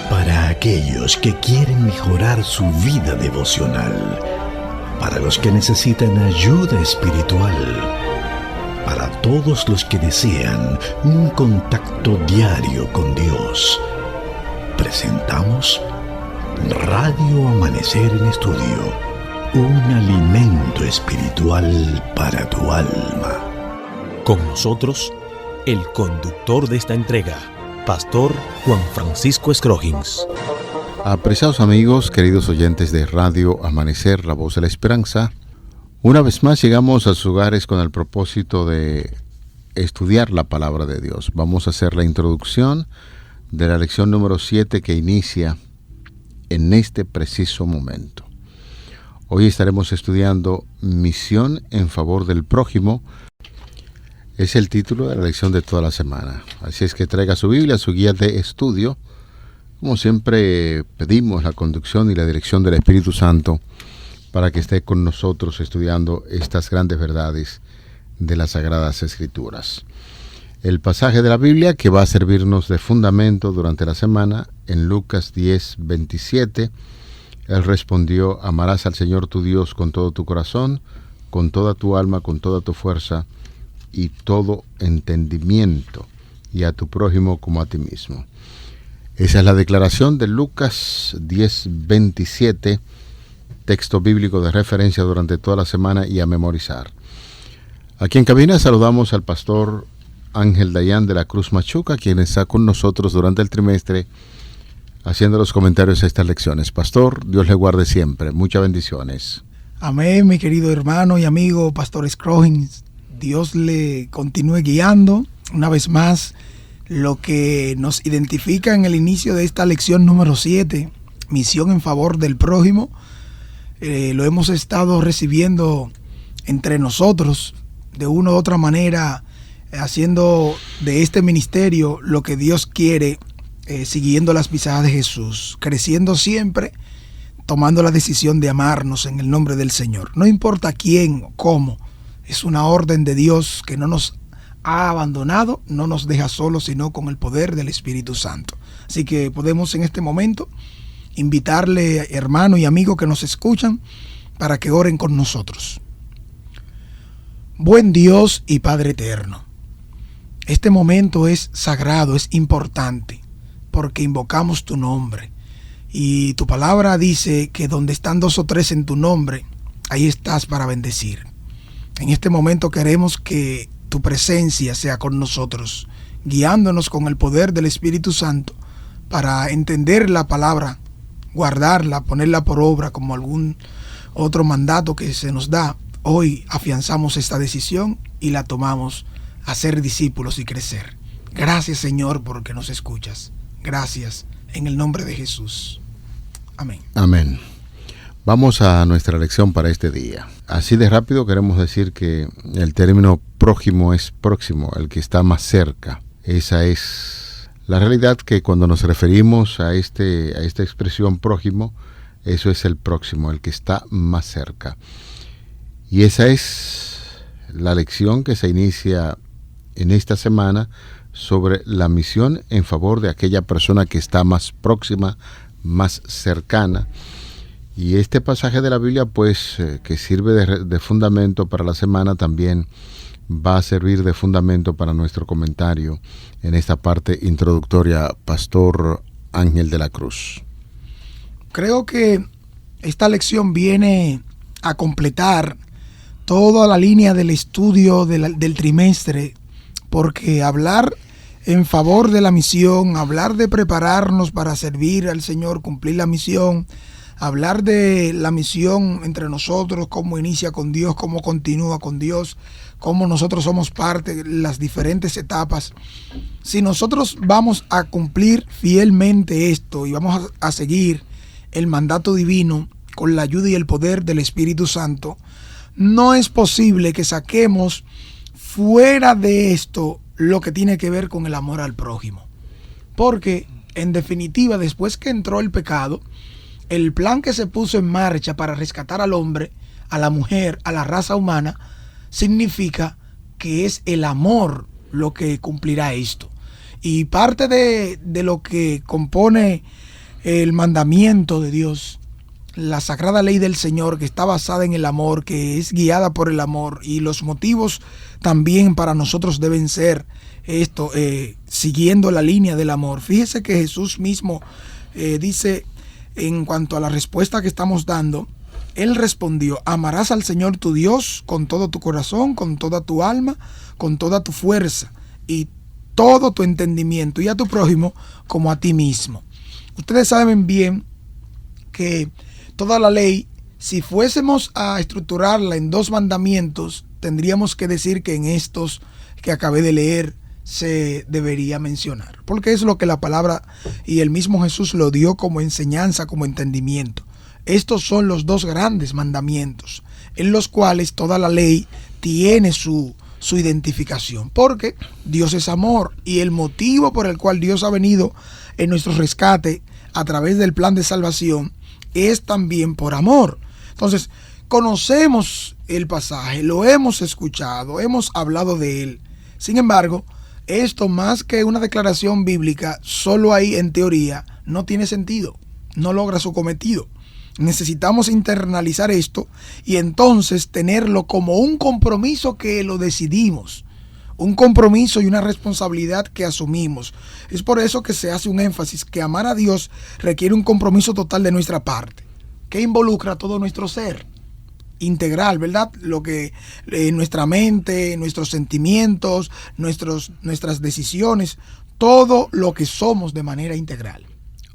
Para aquellos que quieren mejorar su vida devocional, para los que necesitan ayuda espiritual, para todos los que desean un contacto diario con Dios, presentamos Radio Amanecer en Estudio, un alimento espiritual para tu alma. Con nosotros, el conductor de esta entrega, Pastor Juan Francisco Scroggins. Apreciados amigos, queridos oyentes de Radio Amanecer, la voz de la esperanza, una vez más llegamos a sus hogares con el propósito de estudiar la palabra de Dios. Vamos a hacer la introducción de la lección número 7 que inicia en este preciso momento. Hoy estaremos estudiando Misión en favor del prójimo. Es el título de la lección de toda la semana. Así es que traiga su Biblia, su guía de estudio. Como siempre, pedimos la conducción y la dirección del Espíritu Santo para que esté con nosotros estudiando estas grandes verdades de las Sagradas Escrituras. El pasaje de la Biblia que va a servirnos de fundamento durante la semana, en Lucas 10:27, Él respondió: amarás al Señor tu Dios con todo tu corazón, con toda tu alma, con toda tu fuerza y todo entendimiento, y a tu prójimo como a ti mismo. Esa es la declaración de Lucas 10:27, texto bíblico de referencia durante toda la semana y a memorizar. Aquí en cabina saludamos al pastor Ángel Dayan de la Cruz Machuca, quien está con nosotros durante el trimestre haciendo los comentarios a estas lecciones. Pastor, Dios le guarde siempre. Muchas bendiciones. Amén, mi querido hermano y amigo Pastor Scroggins. Dios le continúe guiando. Una vez más, lo que nos identifica en el inicio de esta lección número 7, misión en favor del prójimo, lo hemos estado recibiendo entre nosotros de una u otra manera, haciendo de este ministerio lo que Dios quiere, siguiendo las pisadas de Jesús, creciendo siempre, tomando la decisión de amarnos en el nombre del Señor. No importa quién o cómo, es una orden de Dios que no nos ha abandonado, no nos deja solos, sino con el poder del Espíritu Santo. Así que podemos en este momento invitarle, hermano y amigo que nos escuchan, para que oren con nosotros. Buen Dios y Padre eterno, este momento es sagrado, es importante, porque invocamos tu nombre. Y tu palabra dice que donde están 2 o 3 en tu nombre, ahí estás para bendecir. En este momento queremos que tu presencia sea con nosotros, guiándonos con el poder del Espíritu Santo para entender la palabra, guardarla, ponerla por obra como algún otro mandato que se nos da. Hoy afianzamos esta decisión y la tomamos a ser discípulos y crecer. Gracias, Señor, porque nos escuchas. Gracias, en el nombre de Jesús. Amén. Amén. Vamos a nuestra lección para este día. Así de rápido queremos decir que el término prójimo es próximo, el que está más cerca. Esa es la realidad, que cuando nos referimos a esta expresión prójimo, eso es el próximo, el que está más cerca. Y esa es la lección que se inicia en esta semana sobre la misión en favor de aquella persona que está más próxima, más cercana. Y este pasaje de la Biblia, pues, que sirve de fundamento para la semana, también va a servir de fundamento para nuestro comentario en esta parte introductoria, Pastor Ángel de la Cruz. Creo que esta lección viene a completar toda la línea del estudio del trimestre, porque hablar en favor de la misión, hablar de prepararnos para servir al Señor, cumplir la misión, hablar de la misión entre nosotros, cómo inicia con Dios, cómo continúa con Dios, cómo nosotros somos parte de las diferentes etapas. Si nosotros vamos a cumplir fielmente esto y vamos a seguir el mandato divino con la ayuda y el poder del Espíritu Santo, no es posible que saquemos fuera de esto lo que tiene que ver con el amor al prójimo. Porque, en definitiva, después que entró el pecado, el plan que se puso en marcha para rescatar al hombre, a la mujer, a la raza humana, significa que es el amor lo que cumplirá esto. Y parte de lo que compone el mandamiento de Dios, la sagrada ley del Señor, que está basada en el amor, que es guiada por el amor, y los motivos también para nosotros deben ser esto, siguiendo la línea del amor. Fíjese que Jesús mismo dice, en cuanto a la respuesta que estamos dando, Él respondió: amarás al Señor tu Dios con todo tu corazón, con toda tu alma, con toda tu fuerza y todo tu entendimiento, y a tu prójimo como a ti mismo. Ustedes saben bien que toda la ley, si fuésemos a estructurarla en 2 mandamientos, tendríamos que decir que en estos que acabé de leer se debería mencionar, porque es lo que la palabra y el mismo Jesús lo dio como enseñanza, como entendimiento. Estos son los 2 grandes mandamientos, en los cuales toda la ley tiene su identificación, porque Dios es amor, y el motivo por el cual Dios ha venido en nuestro rescate a través del plan de salvación es también por amor. Entonces, conocemos el pasaje, lo hemos escuchado, hemos hablado de él. Sin embargo, esto, más que una declaración bíblica, solo ahí en teoría, no tiene sentido, no logra su cometido. Necesitamos internalizar esto y entonces tenerlo como un compromiso que lo decidimos, un compromiso y una responsabilidad que asumimos. Es por eso que se hace un énfasis que amar a Dios requiere un compromiso total de nuestra parte, que involucra todo nuestro ser integral, ¿verdad? Lo que nuestra mente, nuestros sentimientos, nuestras decisiones, todo lo que somos de manera integral.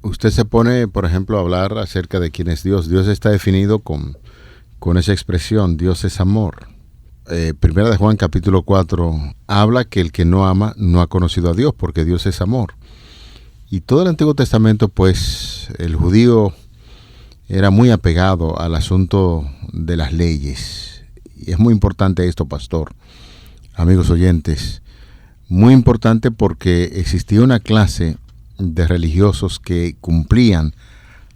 Usted se pone, por ejemplo, a hablar acerca de quién es Dios. Dios está definido con esa expresión: Dios es amor. Primera de Juan capítulo 4 habla que el que no ama no ha conocido a Dios, porque Dios es amor. Y todo el Antiguo Testamento, pues, el judío era muy apegado al asunto de las leyes. Y es muy importante esto, pastor, amigos oyentes. Muy importante, porque existía una clase de religiosos que cumplían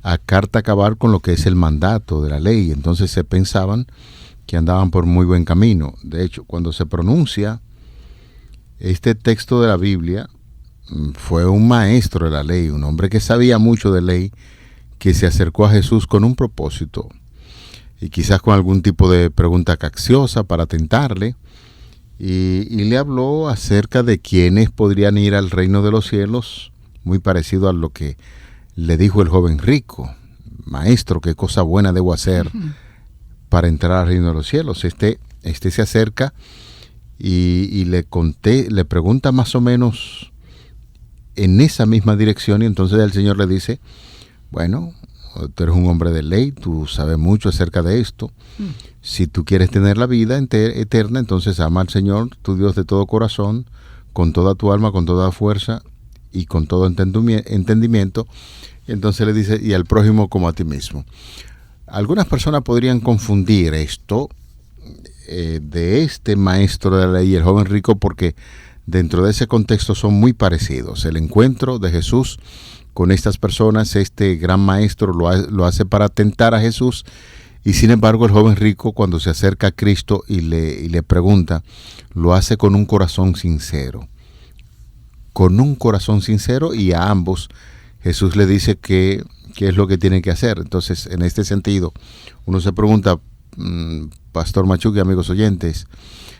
a carta cabal con lo que es el mandato de la ley. Entonces se pensaban que andaban por muy buen camino. De hecho, cuando se pronuncia este texto de la Biblia, fue un maestro de la ley, un hombre que sabía mucho de ley, que se acercó a Jesús con un propósito y quizás con algún tipo de pregunta capciosa para tentarle, y le habló acerca de quiénes podrían ir al reino de los cielos, muy parecido a lo que le dijo el joven rico: maestro, ¿qué cosa buena debo hacer para entrar al reino de los cielos? Este se acerca y le pregunta más o menos en esa misma dirección, y entonces el Señor le dice: bueno, tú eres un hombre de ley, tú sabes mucho acerca de esto. Si tú quieres tener la vida eterna, entonces ama al Señor, tu Dios, de todo corazón, con toda tu alma, con toda fuerza y con todo entendimiento. Entonces le dice: y al prójimo como a ti mismo. Algunas personas podrían confundir esto de este maestro de la ley y el joven rico, porque dentro de ese contexto son muy parecidos. El encuentro de Jesús con estas personas, este gran maestro lo hace para tentar a Jesús, y sin embargo el joven rico, cuando se acerca a Cristo y le pregunta, lo hace con un corazón sincero. Con un corazón sincero, y a ambos Jesús le dice qué es lo que tiene que hacer. Entonces, en este sentido, uno se pregunta, Pastor Machuque, amigos oyentes,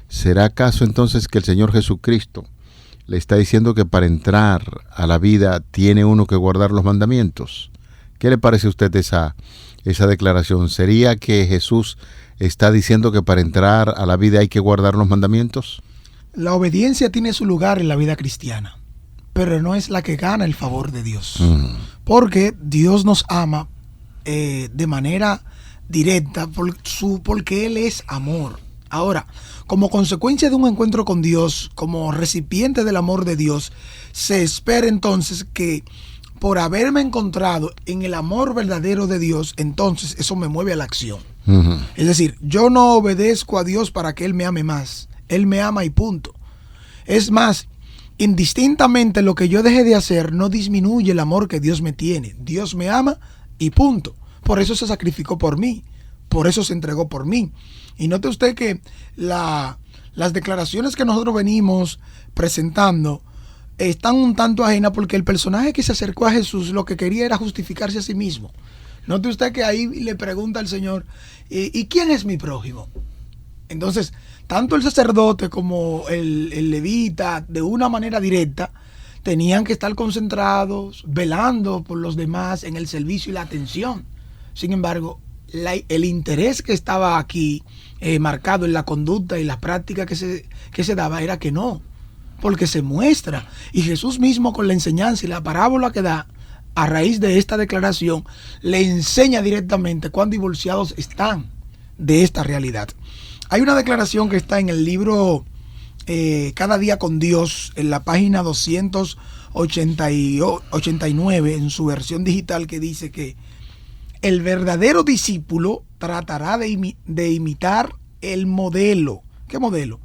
¿será acaso entonces que el Señor Jesucristo le está diciendo que para entrar a la vida tiene uno que guardar los mandamientos? ¿Qué le parece a usted esa declaración? ¿Sería que Jesús está diciendo que para entrar a la vida hay que guardar los mandamientos? La obediencia tiene su lugar en la vida cristiana, pero no es la que gana el favor de Dios. Porque Dios nos ama de manera directa porque Él es amor. Ahora, como consecuencia de un encuentro con Dios, como recipiente del amor de Dios, se espera entonces que por haberme encontrado en el amor verdadero de Dios, entonces eso me mueve a la acción. Es decir, yo no obedezco a Dios para que Él me ame más. Él me ama y punto. Es más, indistintamente lo que yo deje de hacer no disminuye el amor que Dios me tiene. Dios me ama y punto. Por eso se sacrificó por mí. Por eso se entregó por mí. Y note usted que las declaraciones que nosotros venimos presentando están un tanto ajenas, porque el personaje que se acercó a Jesús lo que quería era justificarse a sí mismo. Note usted que ahí le pregunta al Señor, ¿y quién es mi prójimo? Entonces, tanto el sacerdote como el levita, de una manera directa, tenían que estar concentrados, velando por los demás en el servicio y la atención. Sin embargo, el interés que estaba aquí marcado en la conducta y la práctica que se daba era que no, porque se muestra. Y Jesús mismo, con la enseñanza y la parábola que da, a raíz de esta declaración, le enseña directamente cuán divorciados están de esta realidad. Hay una declaración que está en el libro Cada Día con Dios, en la página 289, en su versión digital, que dice que el verdadero discípulo tratará de imitar el modelo. ¿Qué modelo?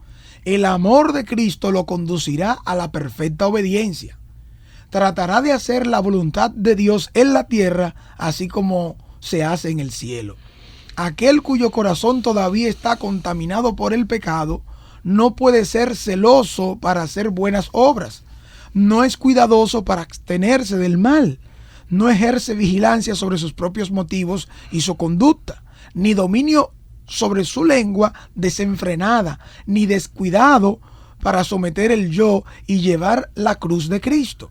El amor de Cristo lo conducirá a la perfecta obediencia. Tratará de hacer la voluntad de Dios en la tierra, así como se hace en el cielo. Aquel cuyo corazón todavía está contaminado por el pecado no puede ser celoso para hacer buenas obras. No es cuidadoso para abstenerse del mal. No ejerce vigilancia sobre sus propios motivos y su conducta, ni dominio sobre su lengua desenfrenada, ni descuidado para someter el yo y llevar la cruz de Cristo.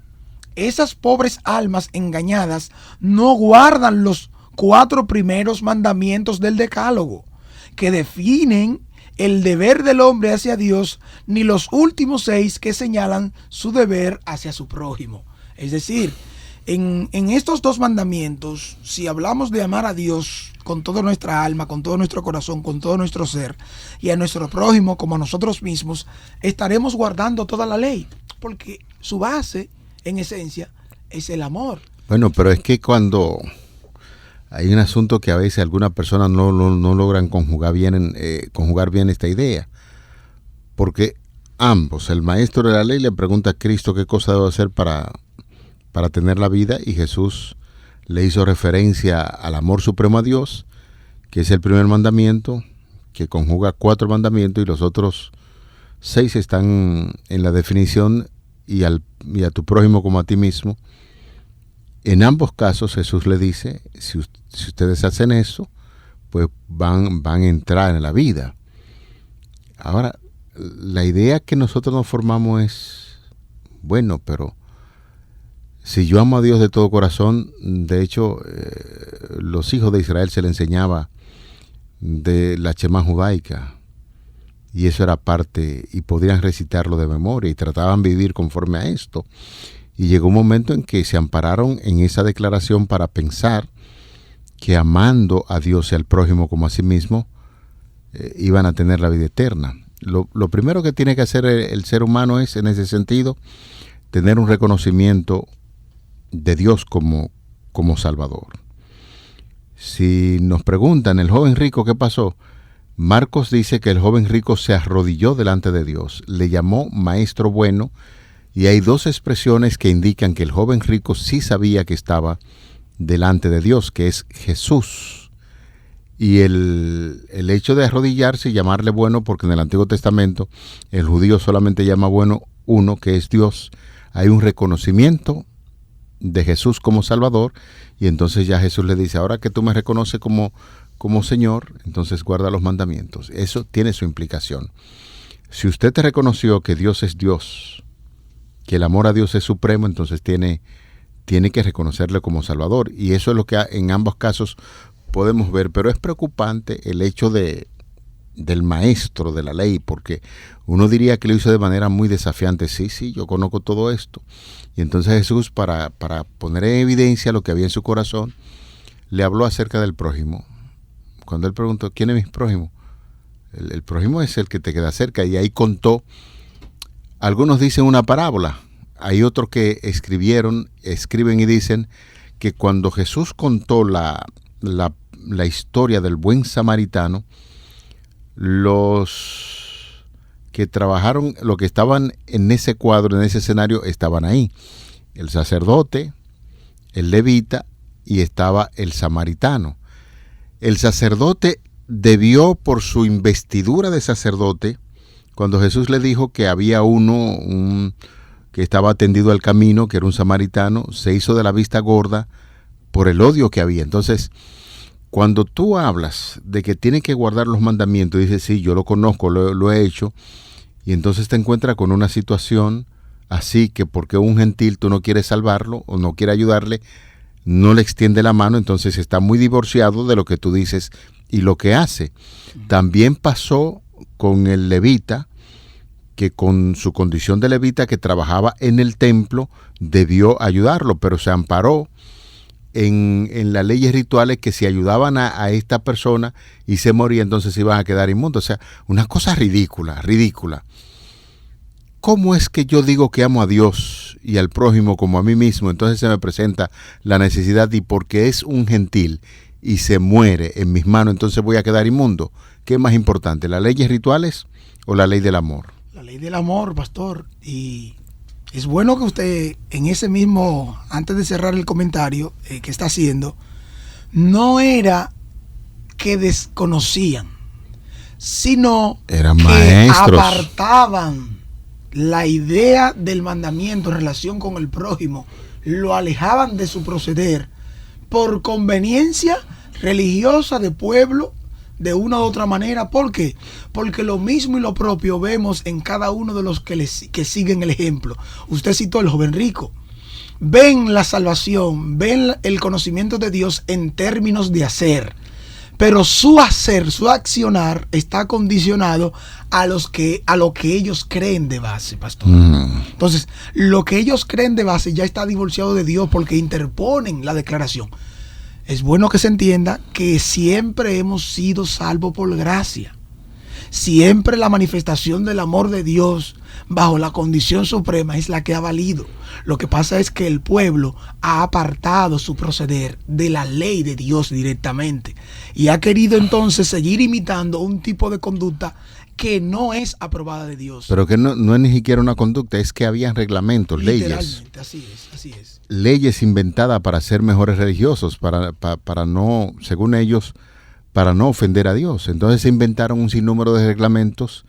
Esas pobres almas engañadas no guardan los 4 primeros mandamientos del Decálogo, que definen el deber del hombre hacia Dios, ni los últimos 6 que señalan su deber hacia su prójimo. Es decir, en estos 2 mandamientos, si hablamos de amar a Dios con toda nuestra alma, con todo nuestro corazón, con todo nuestro ser, y a nuestro prójimo como a nosotros mismos, estaremos guardando toda la ley, porque su base, en esencia, es el amor. Bueno, pero es que cuando hay un asunto que a veces algunas personas no logran conjugar bien esta idea, porque ambos, el maestro de la ley le pregunta a Cristo qué cosa debe hacer para tener la vida, y Jesús le hizo referencia al amor supremo a Dios, que es el primer mandamiento, que conjuga 4 mandamientos, y los otros 6 están en la definición, y a tu prójimo como a ti mismo. En ambos casos Jesús le dice, si ustedes hacen eso, pues van a entrar en la vida. Ahora, la idea que nosotros nos formamos es, bueno, pero si yo amo a Dios de todo corazón, de hecho, los hijos de Israel se le enseñaba de la Shemá judaica, y eso era parte, y podían recitarlo de memoria, y trataban de vivir conforme a esto. Y llegó un momento en que se ampararon en esa declaración para pensar que amando a Dios y al prójimo como a sí mismo, iban a tener la vida eterna. Lo primero que tiene que hacer el ser humano es, en ese sentido, tener un reconocimiento de Dios como Salvador. Si nos preguntan, el joven rico, ¿qué pasó? Marcos dice que el joven rico se arrodilló delante de Dios, le llamó maestro bueno, y hay 2 expresiones que indican que el joven rico sí sabía que estaba delante de Dios, que es Jesús. Y el hecho de arrodillarse y llamarle bueno, porque en el Antiguo Testamento el judío solamente llama bueno uno, que es Dios. Hay un reconocimiento de Jesús como Salvador, y entonces ya Jesús le dice, ahora que tú me reconoces como Señor, entonces guarda los mandamientos. Eso tiene su implicación. Si usted te reconoció que Dios es Dios, que el amor a Dios es supremo, entonces tiene que reconocerle como Salvador. Y eso es lo que en ambos casos podemos ver. Pero es preocupante el hecho del maestro de la ley, porque uno diría que lo hizo de manera muy desafiante. Sí, yo conozco todo esto. Y entonces Jesús, para poner en evidencia lo que había en su corazón, le habló acerca del prójimo. Cuando él preguntó, ¿quién es mi prójimo? El prójimo es el que te queda cerca, y ahí contó. Algunos dicen una parábola, hay otros que escriben y dicen que cuando Jesús contó la historia del buen samaritano, los que trabajaron, los que estaban en ese cuadro, en ese escenario, estaban ahí. El sacerdote, el levita, y estaba el samaritano. El sacerdote debió, por su investidura de sacerdote, cuando Jesús le dijo que había uno que estaba tendido al camino, que era un samaritano, se hizo de la vista gorda por el odio que había. Entonces, cuando tú hablas de que tiene que guardar los mandamientos, dices, sí, yo lo conozco, lo he hecho, y entonces te encuentras con una situación así que porque un gentil tú no quieres salvarlo o no quieres ayudarle, no le extiende la mano, entonces está muy divorciado de lo que tú dices y lo que hace. También pasó con el levita, que con su condición de levita que trabajaba en el templo debió ayudarlo, pero se amparó en las leyes rituales que si ayudaban a esta persona y se moría, entonces se iban a quedar inmundos. O sea, una cosa ridícula. ¿Cómo es que yo digo que amo a Dios y al prójimo como a mí mismo? Entonces se me presenta la necesidad y porque es un gentil y se muere en mis manos, entonces voy a quedar inmundo. ¿Qué es más importante, las leyes rituales o la ley del amor? La ley del amor, pastor. Y es bueno que usted en ese mismo, antes de cerrar el comentario que está haciendo, no era que desconocían, sino eran que maestros, apartaban la idea del mandamiento en relación con el prójimo, lo alejaban de su proceder por conveniencia religiosa de pueblo, de una u otra manera. ¿Por qué? Porque lo mismo y lo propio vemos en cada uno de los que siguen el ejemplo. Usted citó el joven rico. Ven la salvación, ven el conocimiento de Dios en términos de hacer, pero su hacer, su accionar está condicionado a lo que ellos creen de base, pastor. Entonces, lo que ellos creen de base ya está divorciado de Dios porque interponen la declaración. Es bueno que se entienda que siempre hemos sido salvos por gracia. Siempre la manifestación del amor de Dios bajo la condición suprema es la que ha valido. Lo que pasa es que el pueblo ha apartado su proceder de la ley de Dios directamente y ha querido entonces seguir imitando un tipo de conducta que no es aprobada de Dios. Pero que no es ni siquiera una conducta, es que habían reglamentos, leyes. Así es. Leyes inventadas para ser mejores religiosos, para no, según ellos, para no ofender a Dios. Entonces se inventaron un sinnúmero de reglamentos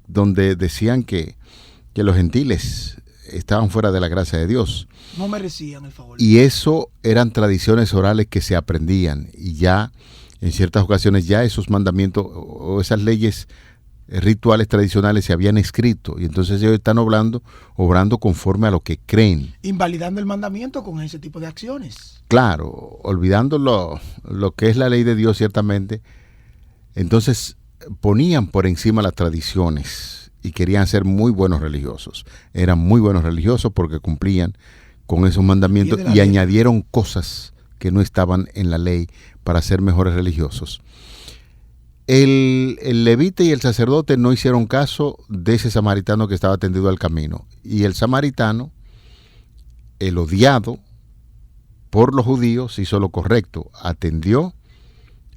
donde decían que los gentiles estaban fuera de la gracia de Dios. No merecían el favor. Y eso eran tradiciones orales que se aprendían y ya en ciertas ocasiones ya esos mandamientos o esas leyes rituales tradicionales se habían escrito y entonces ellos están obrando conforme a lo que creen. Invalidando el mandamiento con ese tipo de acciones. Claro, olvidando lo que es la ley de Dios ciertamente. Entonces ponían por encima las tradiciones y querían ser muy buenos religiosos. Eran muy buenos religiosos porque cumplían con esos mandamientos y añadieron cosas que no estaban en la ley para ser mejores religiosos. El levita y el sacerdote no hicieron caso de ese samaritano que estaba tendido al camino. Y el samaritano, el odiado por los judíos, hizo lo correcto. Atendió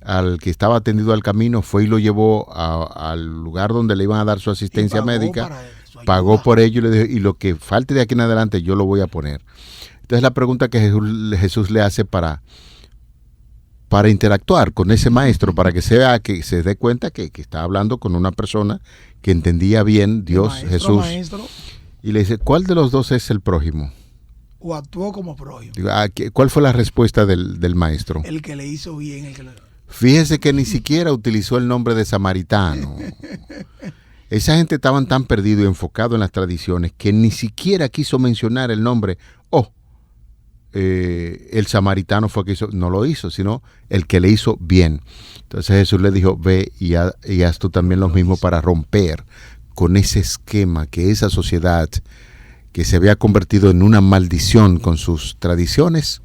al que estaba tendido al camino, fue y lo llevó al lugar donde le iban a dar su asistencia médica, pagó por ello y le dijo, y lo que falte de aquí en adelante yo lo voy a poner. Entonces la pregunta que Jesús le hace para interactuar con ese maestro, para que se dé cuenta que está hablando con una persona que entendía bien Dios, Jesús. Y le dice, ¿cuál de los dos es el prójimo? O actuó como prójimo. ¿Cuál fue la respuesta del maestro? El que le hizo bien. Fíjese que ni siquiera utilizó el nombre de samaritano. Esa gente estaban tan perdido y enfocado en las tradiciones que ni siquiera quiso mencionar el nombre. El samaritano fue que hizo, no lo hizo, sino el que le hizo bien. Entonces Jesús le dijo, ve y haz tú también lo mismo para romper con ese esquema que esa sociedad que se había convertido en una maldición con sus tradiciones,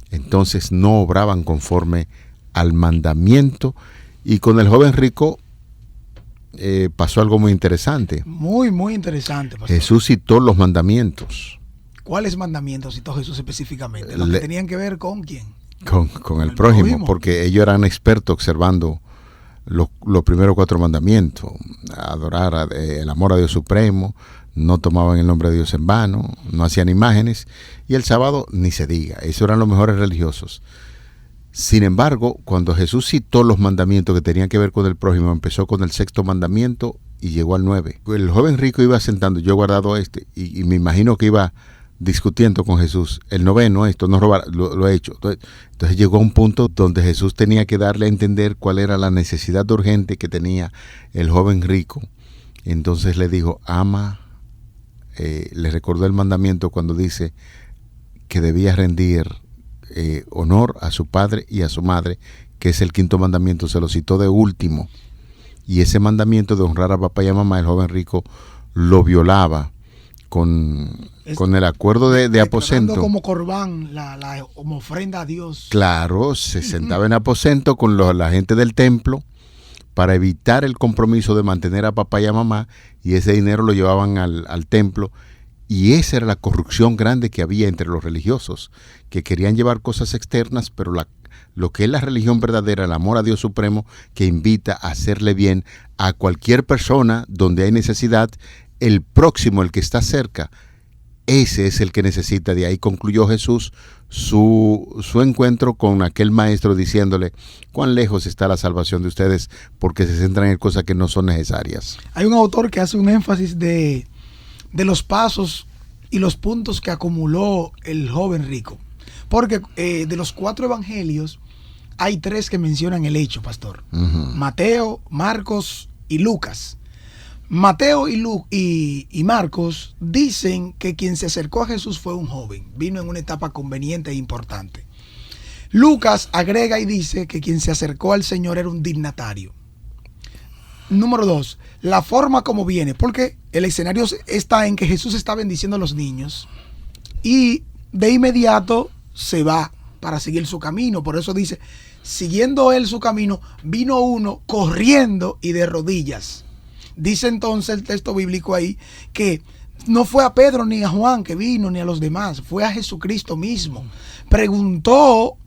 entonces no obraban conforme al mandamiento. Y con el joven rico pasó algo muy interesante. Muy, muy interesante, pastor. Jesús citó los mandamientos. ¿Cuáles mandamientos citó Jesús específicamente? ¿Los que tenían que ver con quién? Con el prójimo, porque ellos eran expertos observando los primeros 4 mandamientos. Adorar el amor a Dios supremo, no tomaban el nombre de Dios en vano, no hacían imágenes, y el sábado ni se diga. Esos eran los mejores religiosos. Sin embargo, cuando Jesús citó los mandamientos que tenían que ver con el prójimo, empezó con el 6º mandamiento y llegó al 9. El joven rico iba sentando, yo he guardado y me imagino que iba discutiendo con Jesús. El 9, esto no robar, lo he hecho. Entonces llegó a un punto donde Jesús tenía que darle a entender cuál era la necesidad urgente que tenía el joven rico. Entonces le dijo, ama, le recordó el mandamiento cuando dice que debía rendir honor a su padre y a su madre, que es el 5º mandamiento, se lo citó de último. Y ese mandamiento de honrar a papá y a mamá, el joven rico lo violaba con el acuerdo de aposento. Como corbán, como ofrenda a Dios. Claro, se sentaba en aposento con la gente del templo para evitar el compromiso de mantener a papá y a mamá, y ese dinero lo llevaban al templo. Y esa era la corrupción grande que había entre los religiosos, que querían llevar cosas externas, pero lo que es la religión verdadera, el amor a Dios supremo, que invita a hacerle bien a cualquier persona donde hay necesidad, el próximo, el que está cerca, ese es el que necesita. De ahí concluyó Jesús su encuentro con aquel maestro diciéndole, cuán lejos está la salvación de ustedes porque se centran en cosas que no son necesarias. Hay un autor que hace un énfasis de los pasos y los puntos que acumuló el joven rico. Porque de los 4 evangelios hay 3 que mencionan el hecho, pastor. Mateo, Marcos y Lucas. Mateo y Marcos dicen que quien se acercó a Jesús fue un joven. Vino en una etapa conveniente e importante. Lucas agrega y dice que quien se acercó al Señor era un dignatario. Número 2, la forma como viene, porque el escenario está en que Jesús está bendiciendo a los niños y de inmediato se va para seguir su camino. Por eso dice, siguiendo él su camino, vino uno corriendo y de rodillas. Dice entonces el texto bíblico ahí que no fue a Pedro ni a Juan que vino, ni a los demás, fue a Jesucristo mismo. Preguntó,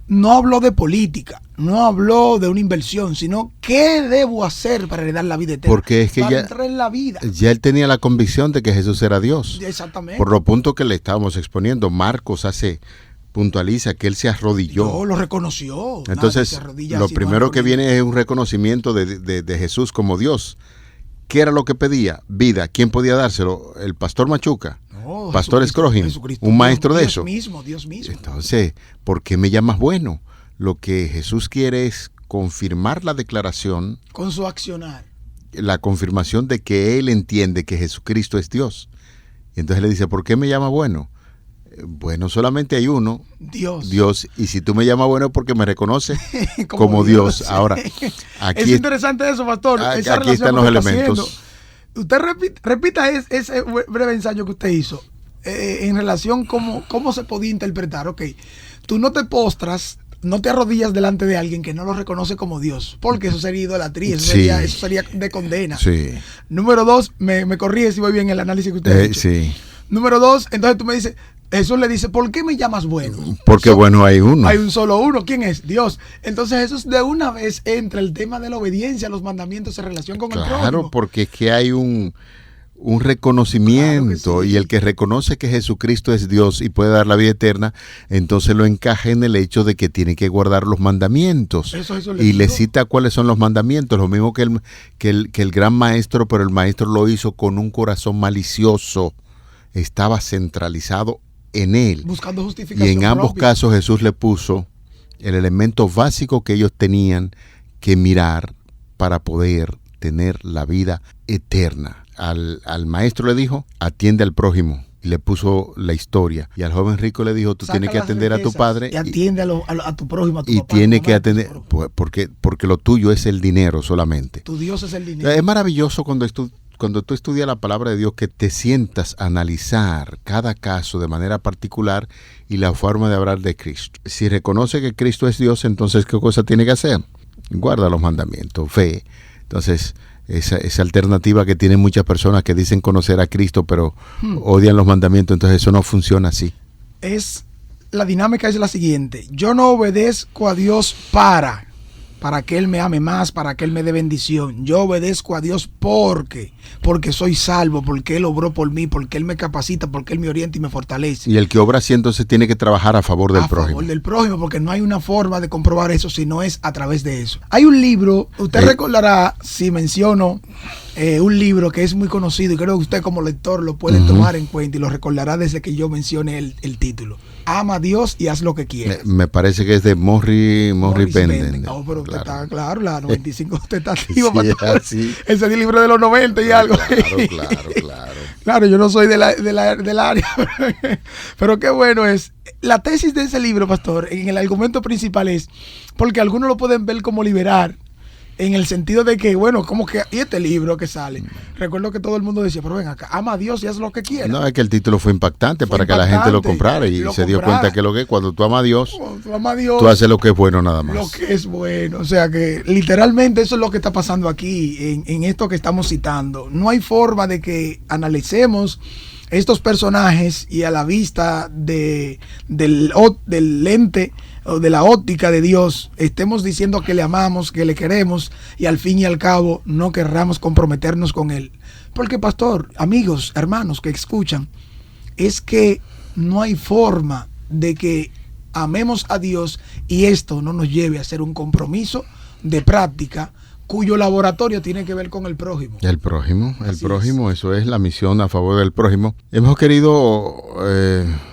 no habló de política, no habló de una inversión, sino ¿qué debo hacer para heredar la vida eterna? Porque es que para entrar en la vida. Ya él tenía la convicción de que Jesús era Dios. Exactamente. Por lo punto que le estábamos exponiendo, Marcos puntualiza que él se arrodilló. No, lo reconoció. Entonces, lo primero que viene es un reconocimiento de Jesús como Dios. ¿Qué era lo que pedía? Vida. ¿Quién podía dárselo? El pastor Machuca. No, pastor Scrogin, un maestro de eso. Dios mismo. Entonces, ¿por qué me llamas bueno? Lo que Jesús quiere es confirmar la declaración. Con su accionar. La confirmación de que él entiende que Jesucristo es Dios. Y entonces le dice, ¿por qué me llama bueno? Bueno, solamente hay uno, Dios, y si tú me llamas bueno es porque me reconoces como Dios. Ahora, aquí es interesante eso, pastor. Aquí están los elementos. Usted repita ese breve ensayo que usted hizo en relación cómo se podía interpretar. Ok, tú no te postras, no te arrodillas delante de alguien que no lo reconoce como Dios, porque eso sería idolatría, eso sería de condena. Sí. Número 2, me corrige si voy bien el análisis que usted ha hecho. Sí. Número 2, entonces tú me dices, Jesús le dice, ¿por qué me llamas bueno? Porque bueno hay uno. Hay un solo uno. ¿Quién es? Dios. Entonces Jesús de una vez entra el tema de la obediencia a los mandamientos en relación con el prójimo. Claro, porque es que hay un reconocimiento, claro que sí. Y el que reconoce que Jesucristo es Dios y puede dar la vida eterna, entonces lo encaja en el hecho de que tiene que guardar los mandamientos. Eso le cita cuáles son los mandamientos, lo mismo que el gran maestro, pero el maestro lo hizo con un corazón malicioso. Estaba centralizado en él. Buscando justificación. Y en ambos casos Jesús le puso el elemento básico que ellos tenían que mirar para poder tener la vida eterna. Al maestro le dijo, atiende al prójimo. Y le puso la historia. Y al joven rico le dijo, tú tienes que atender a tu padre. Y atiende a tu prójimo, a tu y papá. Y tiene que atender, porque lo tuyo es el dinero solamente. Tu Dios es el dinero. Es maravilloso cuando tú estudias la palabra de Dios, que te sientas a analizar cada caso de manera particular y la forma de hablar de Cristo. Si reconoce que Cristo es Dios, entonces ¿qué cosa tiene que hacer? Guarda los mandamientos, fe. Entonces, esa alternativa que tienen muchas personas que dicen conocer a Cristo, pero odian los mandamientos, entonces eso no funciona así. La dinámica es la siguiente: yo no obedezco a Dios para, para que Él me ame más, para que Él me dé bendición. Yo obedezco a Dios porque soy salvo, porque Él obró por mí, porque Él me capacita, porque Él me orienta y me fortalece. Y el que obra así entonces tiene que trabajar a favor del prójimo. A favor del prójimo, porque no hay una forma de comprobar eso si no es a través de eso. Hay un libro, usted recordará si menciono un libro que es muy conocido y creo que usted como lector lo puede tomar en cuenta y lo recordará desde que yo mencione el título. Ama a Dios y haz lo que quieras. Me parece que es de Morris Benden. No, pero usted claro. Está claro, la 95 usted está activo. Sí. Ese es el libro de los 90 y algo. Claro. Claro, yo no soy del área, pero qué bueno es. La tesis de ese libro, pastor, en el argumento principal es, porque algunos lo pueden ver como liberar, en el sentido de que, bueno, como que, y este libro que sale, recuerdo que todo el mundo decía, pero ven acá, ama a Dios y haz lo que quieras. No, es que el título fue impactante para que la gente lo comprara y se dio cuenta que cuando tú amas a Dios, tú haces lo que es bueno nada más. Lo que es bueno, o sea que literalmente eso es lo que está pasando aquí, en esto que estamos citando. No hay forma de que analicemos estos personajes y a la vista del lente o de la óptica de Dios estemos diciendo que le amamos, que le queremos y al fin y al cabo no querramos comprometernos con Él. Porque, pastor, amigos, hermanos que escuchan, es que no hay forma de que amemos a Dios y esto no nos lleve a hacer un compromiso de práctica cuyo laboratorio tiene que ver con el prójimo. El prójimo, eso es la misión a favor del prójimo. Hemos querido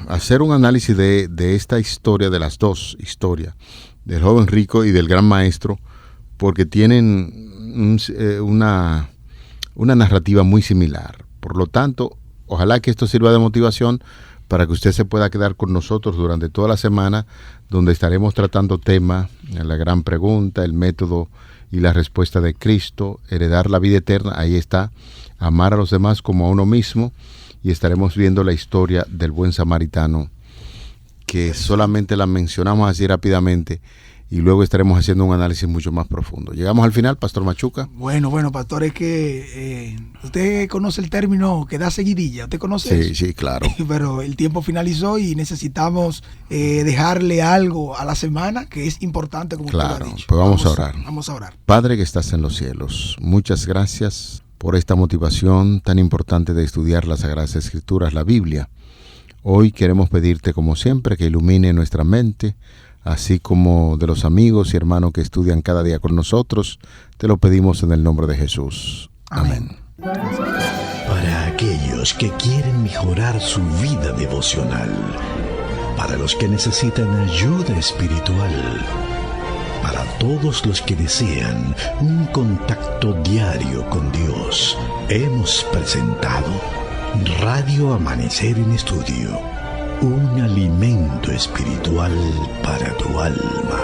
hacer un análisis de esta historia, de las dos historias, del joven rico y del gran maestro, porque tienen una narrativa muy similar. Por lo tanto, ojalá que esto sirva de motivación para que usted se pueda quedar con nosotros durante toda la semana, donde estaremos tratando temas, la gran pregunta, el método y la respuesta de Cristo, heredar la vida eterna, ahí está, amar a los demás como a uno mismo, y estaremos viendo la historia del buen samaritano, que solamente la mencionamos así rápidamente, y luego estaremos haciendo un análisis mucho más profundo. Llegamos al final, Pastor Machuca. Bueno, pastor, es que usted conoce el término que da seguidilla, ¿usted conoce eso? Sí, claro. Pero el tiempo finalizó y necesitamos dejarle algo a la semana que es importante, como claro, usted lo ha dicho. Pues vamos a orar. Vamos a orar. Padre que estás en los cielos, muchas gracias por esta motivación tan importante de estudiar las Sagradas Escrituras, la Biblia. Hoy queremos pedirte, como siempre, que ilumine nuestra mente, así como de los amigos y hermanos que estudian cada día con nosotros. Te lo pedimos en el nombre de Jesús. Amén. Para aquellos que quieren mejorar su vida devocional, para los que necesitan ayuda espiritual, para todos los que desean un contacto diario con Dios, hemos presentado Radio Amanecer en Estudio, un alimento espiritual para tu alma.